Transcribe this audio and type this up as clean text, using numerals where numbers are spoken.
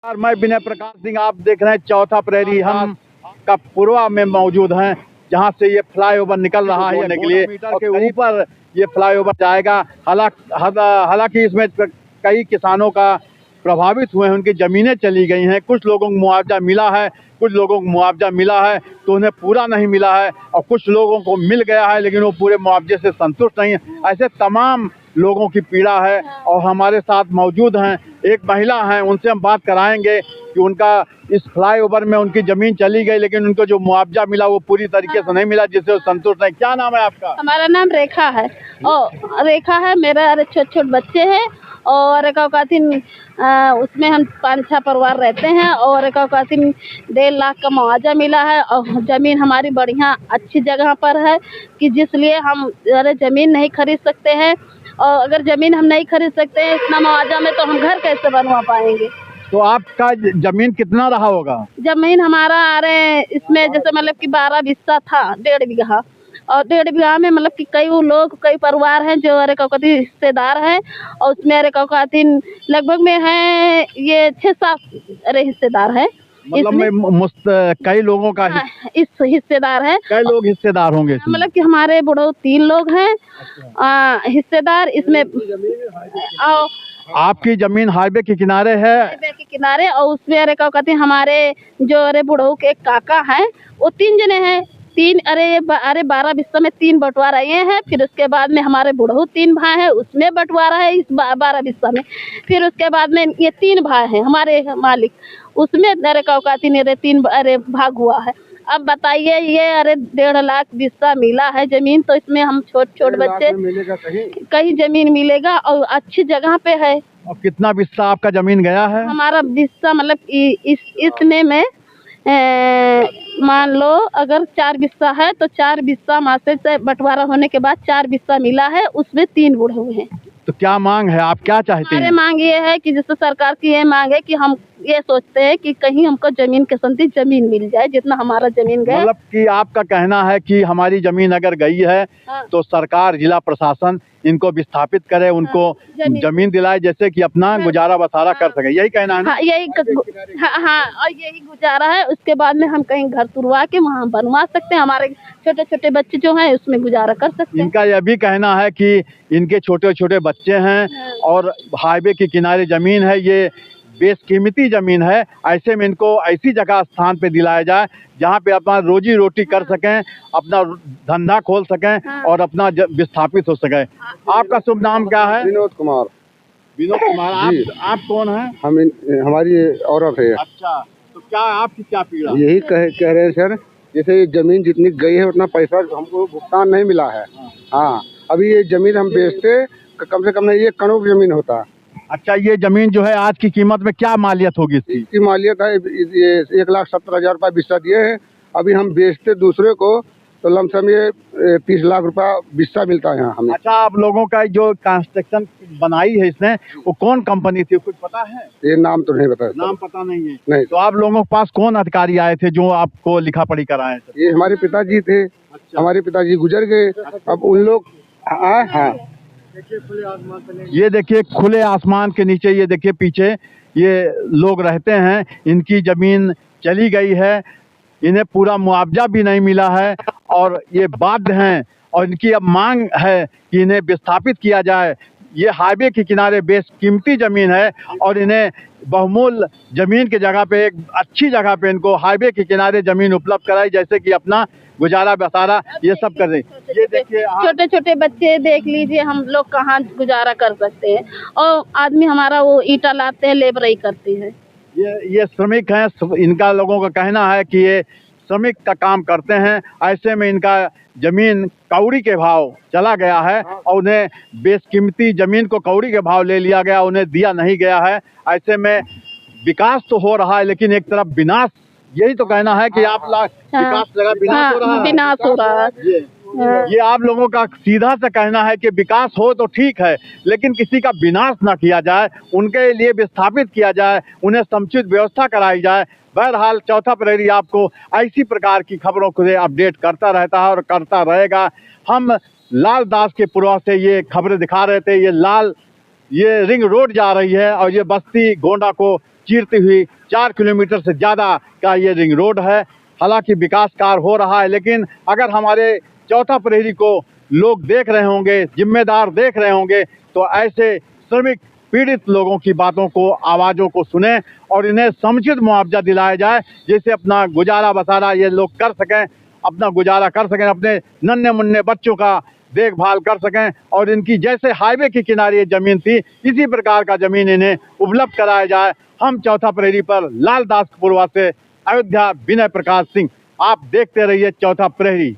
और मैं विनय प्रकाश सिंह, आप देख रहे हैं चौथा प्रहरी। हम का पूर्वा में मौजूद हैं, जहां से ये फ्लाईओवर निकल रहा है के लिए के ऊपर ये फ्लाईओवर जाएगा। हालांकि इसमें कई किसानों का प्रभावित हुए हैं, उनकी ज़मीनें चली गई हैं। कुछ लोगों को मुआवजा मिला है, कुछ लोगों को मुआवजा मिला है तो उन्हें पूरा नहीं मिला है, और कुछ लोगों को मिल गया है लेकिन वो पूरे मुआवजे से संतुष्ट नहीं है। ऐसे तमाम लोगों की पीड़ा है। और हमारे साथ मौजूद हैं एक महिला हैं, उनसे हम बात कराएंगे कि उनका इस फ्लाईओवर में उनकी ज़मीन चली गई लेकिन उनको जो मुआवजा मिला वो पूरी तरीके से नहीं मिला, जिससे वो संतुष्ट नहीं। क्या नाम है आपका? हमारा नाम रेखा है। और रेखा है, मेरा छोटे छोटे बच्चे हैं और उसमें हम 5-6 परिवार रहते हैं। और 1.5 लाख का मुआवजा मिला है और ज़मीन हमारी बढ़िया अच्छी जगह पर है कि जिसलिए हम ज़मीन नहीं खरीद सकते हैं। और अगर ज़मीन हम नहीं खरीद सकते हैं इतना मुआवजा में, तो हम घर कैसे बनवा पाएंगे? तो आपका ज़मीन कितना रहा होगा? ज़मीन हमारा इसमें जैसे मतलब कि 12 बिस्सा था, 1.5 बीघा। और 1.5 बीघा में मतलब कि कई परिवार हैं जो हिस्सेदार हैं, और उसमें लगभग में है ये 6-7 हिस्सेदार है। मतलब कई लोगों का इस हिस्सेदार है। कई लोग हिस्सेदार होंगे मतलब कि हमारे बुढ़ऊ 3 लोग हैं हिस्सेदार इसमें। आपकी जमीन हाईवे के किनारे है? हाईवे के किनारे। और उसमें हमारे जो बुढ़ऊ के काका हैं वो 3 जने हैं। 12 बिस्सा में 3 बंटवारा ये है। फिर उसके बाद में हमारे बुढ़ऊ 3 भाई हैं, उसमें बंटवारा है इस 12 बिस्सा में। फिर उसके बाद में ये 3 भाई हैं हमारे मालिक, उसमें 3 भाग हुआ है। अब बताइए ये 1.5 लाख बिस्सा मिला है ज़मीन, तो इसमें हम छोटे बच्चे कहीं ज़मीन मिलेगा और अच्छी जगह पे है। और कितना बिस्सा आपका ज़मीन गया है? हमारा बिस्सा मतलब इसमें में मान लो अगर 4 बिस्सा है तो 4 बिस्सा मासे से बंटवारा होने के बाद 4 बिस्सा मिला है, उसमें 3 बुढ़ऊ हैं। तो क्या मांग है, आप क्या चाहते हैं? हमारी मांग ये है कि जैसे सरकार की ये मांग है कि हम ये सोचते हैं कि कहीं हमको ज़मीन के संति ज़मीन मिल जाए जितना हमारा ज़मीन गया। मतलब कि आपका कहना है कि हमारी ज़मीन अगर गई है तो सरकार, जिला प्रशासन इनको विस्थापित करे, उनको ज़मीन दिलाए, जैसे कि अपना गुजारा बसारा कर सके। यही कहना है ना? और यही गुजारा है। उसके बाद में हम कहीं घर तुरवा के वहाँ बनवा सकते हैं, हमारे छोटे छोटे बच्चे जो हैं उसमें गुजारा कर सकते हैं। इनका यह भी कहना है कि इनके छोटे छोटे बच्चे हैं और हाईवे के किनारे ज़मीन है, ये बेशकीमती ज़मीन है। ऐसे में इनको ऐसी जगह स्थान पे दिलाया जाए जहाँ पे अपना रोजी रोटी कर सकें, अपना धंधा खोल सकें और अपना विस्थापित हो सके। आपका शुभ नाम क्या है? विनोद कुमार। विनोद कुमार, आप कौन हैं? हमारी औरत है। अच्छा, तो क्या आपकी क्या पीड़ा? यही कह रहे हैं सर, जैसे ये जमीन जितनी गई है उतना पैसा हमको भुगतान नहीं मिला है। हाँ, अभी ये जमीन हम बेचते कम से कम नहीं 1 करोड़ जमीन होता। अच्छा, ये जमीन जो है आज की कीमत में क्या मालियत होगी? इसकी मालियत है ये 1,70,000 रुपये बिस्सा दिए हैं। अभी हम बेचते दूसरे को तो लमसम ये 30 लाख रुपया बिस्सा मिलता है यहाँ हमें। अच्छा, आप लोगों का जो कंस्ट्रक्शन बनाई है इसने, वो कौन कंपनी थी, कुछ पता है? ये नाम तो नहीं पता। नाम पता नहीं है? नहीं। तो आप लोगों के पास कौन अधिकारी आए थे जो आपको लिखा पढ़ी कराए थे? ये हमारे पिताजी थे। अच्छा। हमारे पिताजी गुजर गए। अब उन लोग हाँ, ये देखिए खुले आसमान के नीचे, ये देखिए पीछे ये लोग रहते हैं, इनकी ज़मीन चली गई है, इन्हें पूरा मुआवजा भी नहीं मिला है और ये बाध्य हैं और इनकी अब मांग है कि इन्हें विस्थापित किया जाए। ये हाईवे के किनारे बेशकीमती ज़मीन है और इन्हें बहुमूल्य ज़मीन की जगह पे, एक अच्छी जगह पे इनको हाईवे के किनारे ज़मीन उपलब्ध कराई, जैसे कि अपना गुजारा बसारा ये सब कर रहे। ये देखिए छोटे छोटे बच्चे देख लीजिए, हम लोग कहाँ गुजारा कर सकते हैं। और आदमी हमारा वो ईंटा लाते हैं, लेबरई करते हैं। ये श्रमिक हैं, इनका लोगों का कहना है कि ये श्रमिक का काम करते हैं। ऐसे में इनका ज़मीन कौड़ी के भाव चला गया है और उन्हें बेशकीमती ज़मीन को कौड़ी के भाव ले लिया गया, उन्हें दिया नहीं गया है। ऐसे में विकास तो हो रहा है लेकिन एक तरफ विनाश, यही तो कहना है कि आप विकास लगा विनाश हो रहा है। विनाश हो रहा है। ये आप लोगों का सीधा सा कहना है कि विकास हो तो ठीक है लेकिन किसी का विनाश ना किया जाए, उनके लिए विस्थापित किया जाए, उन्हें समुचित व्यवस्था कराई जाए। बहरहाल चौथा प्रहरी आपको ऐसी प्रकार की खबरों को अपडेट करता रहता है और करता रहेगा। हम लाल दास के पूर्वा से ये खबरें दिखा रहे थे। ये रिंग रोड जा रही है और ये बस्ती गोंडा को चीरती हुई 4 किलोमीटर से ज़्यादा का ये रिंग रोड है। हालांकि विकास कार्य हो रहा है, लेकिन अगर हमारे चौथा प्रहरी को लोग देख रहे होंगे, जिम्मेदार देख रहे होंगे, तो ऐसे श्रमिक पीड़ित लोगों की बातों को, आवाज़ों को सुने और इन्हें समुचित मुआवजा दिलाया जाए, जिससे अपना गुजारा बसारा ये लोग कर सकें, अपना गुजारा कर सकें, अपने नन्हे मुन्ने बच्चों का देखभाल कर सकें और इनकी जैसे हाईवे के किनारे ये ज़मीन थी, इसी प्रकार का ज़मीन इन्हें उपलब्ध कराया जाए। हम चौथा प्रहरी पर लाल दास कपूरवा से अयोध्या, विनय प्रकाश सिंह। आप देखते रहिए चौथा प्रहरी।